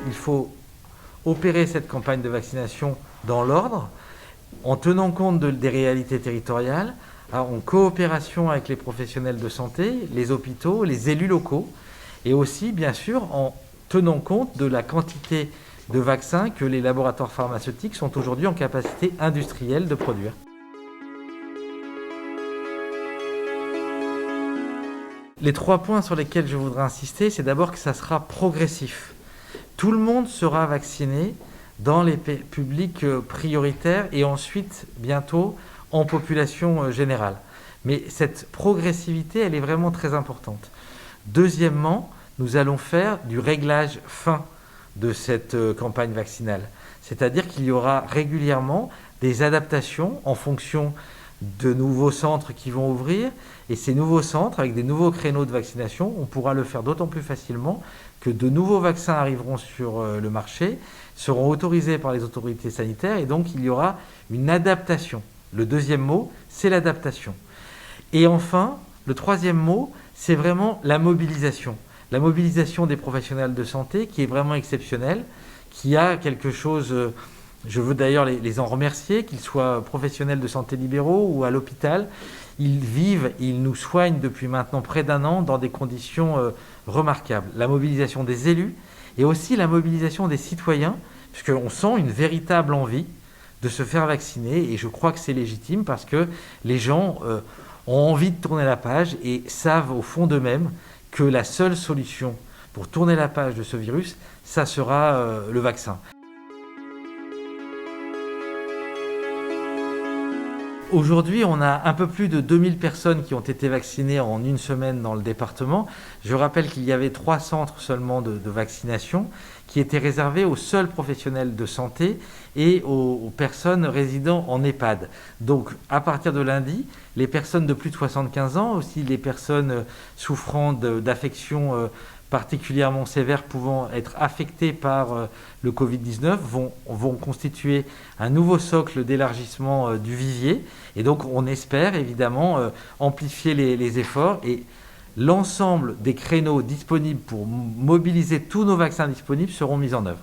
il faut opérer cette campagne de vaccination dans l'ordre, en tenant compte des réalités territoriales, en coopération avec les professionnels de santé, les hôpitaux, les élus locaux, et aussi, bien sûr, en tenant compte de la quantité de vaccins que les laboratoires pharmaceutiques sont aujourd'hui en capacité industrielle de produire. Les 3 points sur lesquels je voudrais insister, c'est d'abord que ça sera progressif. Tout le monde sera vacciné dans les publics prioritaires et ensuite, bientôt, en population générale. Mais cette progressivité, elle est vraiment très importante. Deuxièmement, nous allons faire du réglage fin de cette campagne vaccinale. C'est-à-dire qu'il y aura régulièrement des adaptations en fonction de nouveaux centres qui vont ouvrir. Et ces nouveaux centres, avec des nouveaux créneaux de vaccination, on pourra le faire d'autant plus facilement que de nouveaux vaccins arriveront sur le marché, seront autorisés par les autorités sanitaires, et donc il y aura une adaptation. Le deuxième mot, c'est l'adaptation. Et enfin, le troisième mot, c'est vraiment la mobilisation. La mobilisation des professionnels de santé qui est vraiment exceptionnelle, qui a quelque chose, je veux d'ailleurs les en remercier, qu'ils soient professionnels de santé libéraux ou à l'hôpital. Ils vivent, ils nous soignent depuis maintenant près d'1 an dans des conditions remarquables. La mobilisation des élus et aussi la mobilisation des citoyens, puisqu'on sent une véritable envie de se faire vacciner, et je crois que c'est légitime parce que les gens ont envie de tourner la page et savent au fond d'eux-mêmes que la seule solution pour tourner la page de ce virus, ça sera le vaccin. Aujourd'hui, on a un peu plus de 2000 personnes qui ont été vaccinées en 1 semaine dans le département. Je rappelle qu'il y avait 3 centres seulement de vaccination qui étaient réservés aux seuls professionnels de santé et aux personnes résidant en EHPAD. Donc, à partir de lundi, les personnes de plus de 75 ans, aussi les personnes souffrant d'affections particulièrement sévères pouvant être affectés par le Covid-19 vont constituer un nouveau socle d'élargissement du vivier. Et donc on espère évidemment amplifier les efforts, et l'ensemble des créneaux disponibles pour mobiliser tous nos vaccins disponibles seront mis en œuvre.